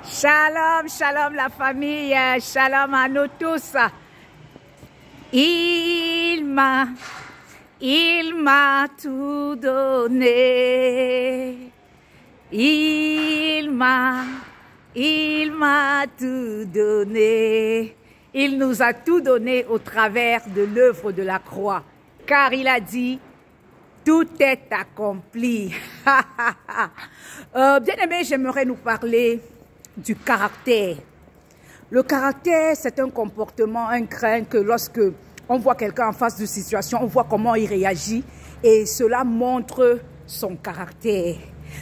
Shalom, shalom la famille, shalom à nous tous. Il m'a tout donné. Il m'a tout donné. Il nous a tout donné au travers de l'œuvre de la croix. Car il a dit, tout est accompli. Bien-aimés, j'aimerais nous parler du caractère. Le caractère, c'est un comportement, un craint que lorsque on voit quelqu'un en face de situation, on voit comment il réagit et cela montre son caractère.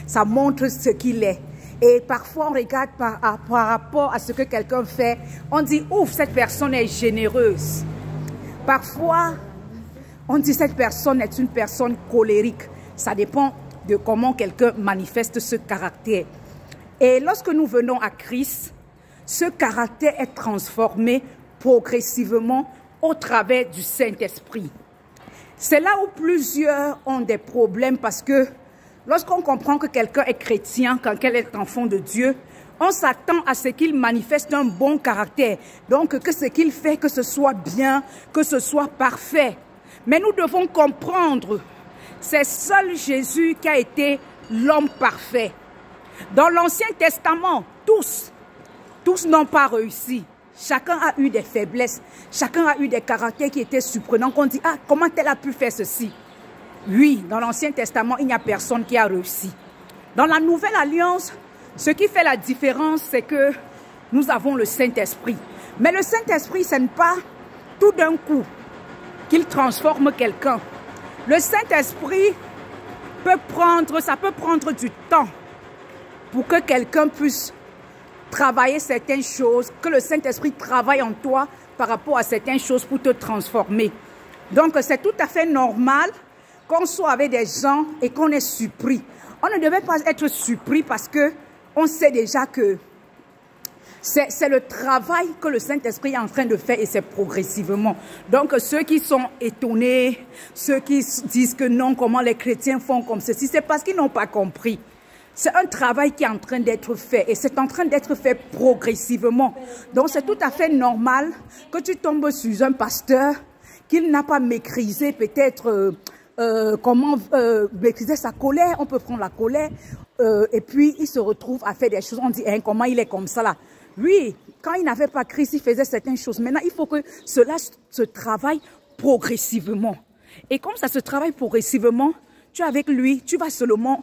Ça montre ce qu'il est. Et parfois, on regarde par rapport à ce que quelqu'un fait, on dit, ouf, cette personne est généreuse. Parfois, on dit, cette personne est une personne colérique. Ça dépend de comment quelqu'un manifeste ce caractère. Et lorsque nous venons à Christ, ce caractère est transformé progressivement au travers du Saint-Esprit. C'est là où plusieurs ont des problèmes parce que lorsqu'on comprend que quelqu'un est chrétien, quand elle est enfant de Dieu, on s'attend à ce qu'il manifeste un bon caractère. Donc que ce qu'il fait, que ce soit bien, que ce soit parfait. Mais nous devons comprendre, c'est seul Jésus qui a été l'homme parfait. Dans l'Ancien Testament, tous n'ont pas réussi. Chacun a eu des faiblesses. Chacun a eu des caractères qui étaient surprenants. Qu'on dit, ah, comment elle a pu faire ceci? Oui, dans l'Ancien Testament, il n'y a personne qui a réussi. Dans la Nouvelle Alliance, ce qui fait la différence, c'est que nous avons le Saint-Esprit. Mais le Saint-Esprit, ce n'est pas tout d'un coup qu'il transforme quelqu'un. Le Saint-Esprit ça peut prendre du temps pour que quelqu'un puisse travailler certaines choses, que le Saint-Esprit travaille en toi par rapport à certaines choses pour te transformer. Donc, c'est tout à fait normal qu'on soit avec des gens et qu'on est surpris. On ne devait pas être surpris parce que on sait déjà que c'est le travail que le Saint-Esprit est en train de faire et c'est progressivement. Donc, ceux qui sont étonnés, ceux qui disent que non, comment les chrétiens font comme ceci, c'est parce qu'ils n'ont pas compris. C'est un travail qui est en train d'être fait et c'est en train d'être fait progressivement. Donc, c'est tout à fait normal que tu tombes sur un pasteur qu'il n'a pas maîtrisé peut-être comment maîtriser sa colère. On peut prendre la colère et puis il se retrouve à faire des choses. On dit, hein, comment il est comme ça là? Oui, quand il n'avait pas Christ, il faisait certaines choses. Maintenant, il faut que cela se travaille progressivement. Et comme ça se travaille progressivement, tu es avec lui, tu vas seulement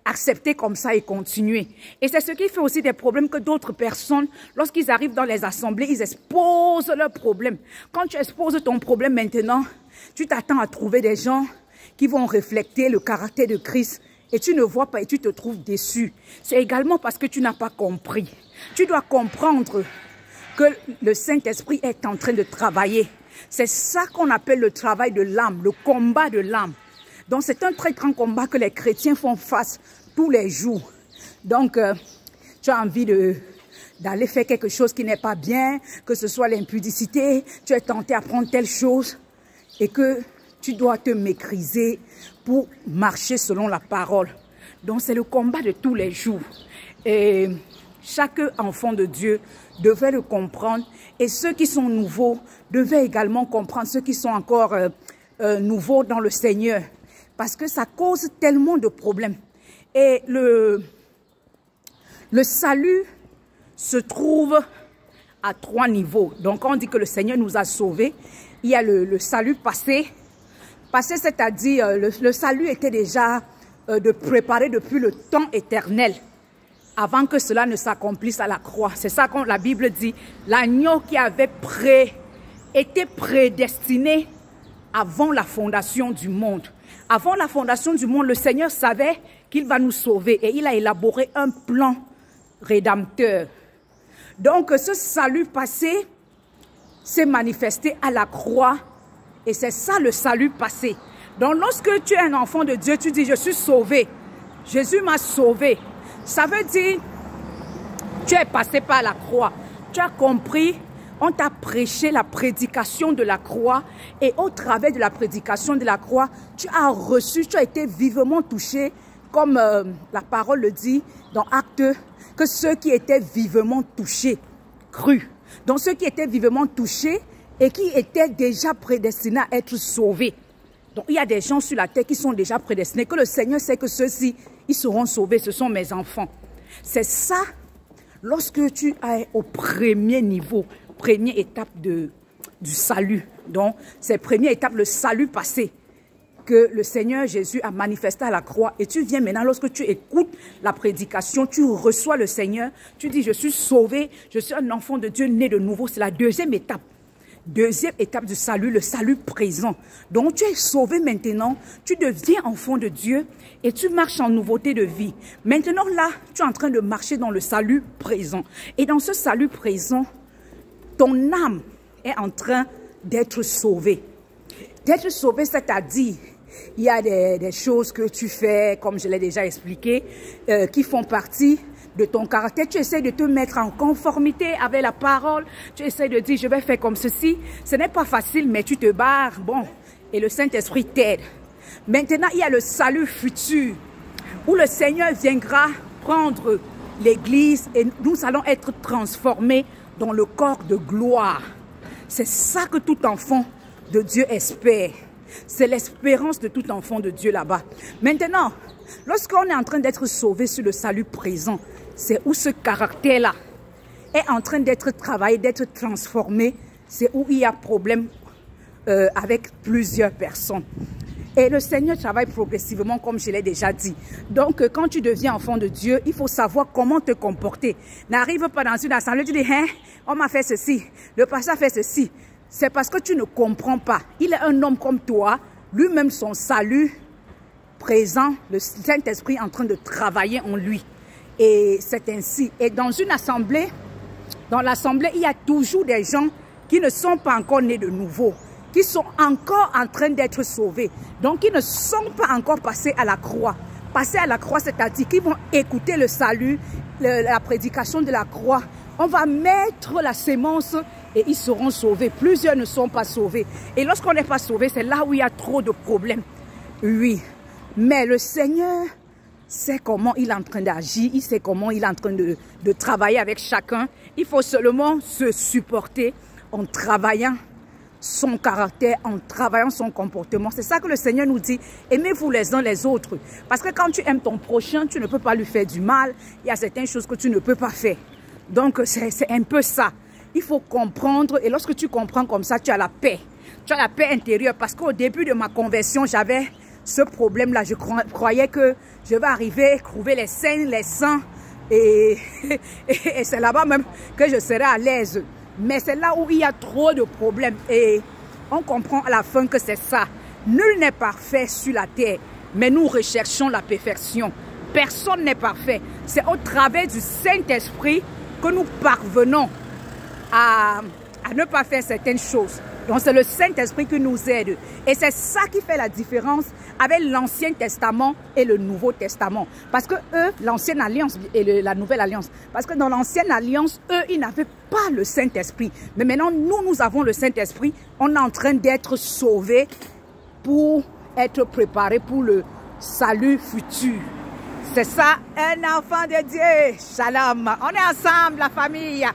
accepter comme ça et continuer. Et c'est ce qui fait aussi des problèmes que d'autres personnes, lorsqu'ils arrivent dans les assemblées, ils exposent leurs problèmes. Quand tu exposes ton problème maintenant, tu t'attends à trouver des gens qui vont refléter le caractère de Christ et tu ne vois pas et tu te trouves déçu. C'est également parce que tu n'as pas compris. Tu dois comprendre que le Saint-Esprit est en train de travailler. C'est ça qu'on appelle le travail de l'âme, le combat de l'âme. Donc, c'est un très grand combat que les chrétiens font face tous les jours. Donc, tu as envie d'aller faire quelque chose qui n'est pas bien, que ce soit l'impudicité, tu es tenté à prendre telle chose et que tu dois te maîtriser pour marcher selon la parole. Donc, c'est le combat de tous les jours. Et chaque enfant de Dieu devait le comprendre et ceux qui sont nouveaux devaient également comprendre, ceux qui sont encore nouveaux dans le Seigneur. Parce que ça cause tellement de problèmes. Et le salut se trouve à 3 niveaux. Donc, on dit que le Seigneur nous a sauvés. Il y a le salut passé. Passé, c'est-à-dire, le salut était déjà de préparer depuis le temps éternel, avant que cela ne s'accomplisse à la croix. C'est ça que la Bible dit. L'agneau qui avait été prédestiné avant la fondation du monde. Avant la fondation du monde, le Seigneur savait qu'il va nous sauver et il a élaboré un plan rédempteur. Donc, ce salut passé s'est manifesté à la croix et c'est ça le salut passé. Donc, lorsque tu es un enfant de Dieu, tu dis, je suis sauvé. Jésus m'a sauvé. Ça veut dire, tu es passé par la croix. Tu as compris. On t'a prêché la prédication de la croix et au travers de la prédication de la croix, tu as reçu, tu as été vivement touché comme la parole le dit dans Actes, que ceux qui étaient vivement touchés, crus. Donc ceux qui étaient vivement touchés et qui étaient déjà prédestinés à être sauvés. Donc il y a des gens sur la terre qui sont déjà prédestinés, que le Seigneur sait que ceux-ci, ils seront sauvés, ce sont mes enfants. C'est ça, lorsque tu es au premier niveau, première étape du salut. Donc c'est première étape, le salut passé, que le Seigneur Jésus a manifesté à la croix. Et tu viens maintenant, lorsque tu écoutes la prédication, tu reçois le Seigneur, tu dis je suis sauvé, je suis un enfant de Dieu né de nouveau. C'est la deuxième étape. Deuxième étape du salut, le salut présent. Donc tu es sauvé maintenant, tu deviens enfant de Dieu et tu marches en nouveauté de vie. Maintenant là, tu es en train de marcher dans le salut présent. Et dans ce salut présent, ton âme est en train d'être sauvée. D'être sauvé, c'est-à-dire, il y a des choses que tu fais, comme je l'ai déjà expliqué, qui font partie de ton caractère. Tu essaies de te mettre en conformité avec la parole. Tu essaies de dire, je vais faire comme ceci. Ce n'est pas facile, mais tu te barres. Bon, et le Saint-Esprit t'aide. Maintenant, il y a le salut futur, où le Seigneur viendra prendre l'Église et nous allons être transformés dans le corps de gloire. C'est ça que tout enfant de Dieu espère. C'est l'espérance de tout enfant de Dieu là-bas. Maintenant, lorsqu'on est en train d'être sauvé sur le salut présent, c'est où ce caractère-là est en train d'être travaillé, d'être transformé. C'est où il y a problème avec plusieurs personnes. Et le Seigneur travaille progressivement, comme je l'ai déjà dit. Donc, quand tu deviens enfant de Dieu, il faut savoir comment te comporter. N'arrive pas dans une assemblée, tu dis, hein, on m'a fait ceci, le pasteur a fait ceci. C'est parce que tu ne comprends pas. Il est un homme comme toi, lui-même son salut présent, le Saint-Esprit en train de travailler en lui. Et c'est ainsi. Et dans une assemblée, dans l'assemblée, il y a toujours des gens qui ne sont pas encore nés de nouveau, qui sont encore en train d'être sauvés. Donc, ils ne sont pas encore passés à la croix. Passer à la croix, c'est-à-dire qu'ils vont écouter le salut, la prédication de la croix. On va mettre la sémence et ils seront sauvés. Plusieurs ne sont pas sauvés. Et lorsqu'on n'est pas sauvé, c'est là où il y a trop de problèmes. Oui, mais le Seigneur sait comment il est en train d'agir, il sait comment il est en train de travailler avec chacun. Il faut seulement se supporter en travaillant son caractère, en travaillant son comportement. C'est ça que le Seigneur nous dit. Aimez-vous les uns les autres. Parce que quand tu aimes ton prochain, tu ne peux pas lui faire du mal. Il y a certaines choses que tu ne peux pas faire. Donc, c'est un peu ça. Il faut comprendre. Et lorsque tu comprends comme ça, tu as la paix. Tu as la paix intérieure. Parce qu'au début de ma conversion, j'avais ce problème-là. Je croyais que je vais arriver, trouver les saints, les saints. Et c'est là-bas même que je serai à l'aise. Mais c'est là où il y a trop de problèmes. Et on comprend à la fin que c'est ça. Nul n'est parfait sur la terre. Mais nous recherchons la perfection. Personne n'est parfait. C'est au travers du Saint-Esprit que nous parvenons à ne pas faire certaines choses. Donc c'est le Saint-Esprit qui nous aide. Et c'est ça qui fait la différence avec l'Ancien Testament et le Nouveau Testament. Parce que eux, l'Ancienne Alliance et la Nouvelle Alliance, parce que dans l'Ancienne Alliance, eux, ils n'avaient pas le Saint-Esprit. Mais maintenant, nous avons le Saint-Esprit. On est en train d'être sauvés pour être préparés pour le salut futur. C'est ça, un enfant de Dieu. Shalom. On est ensemble, la famille.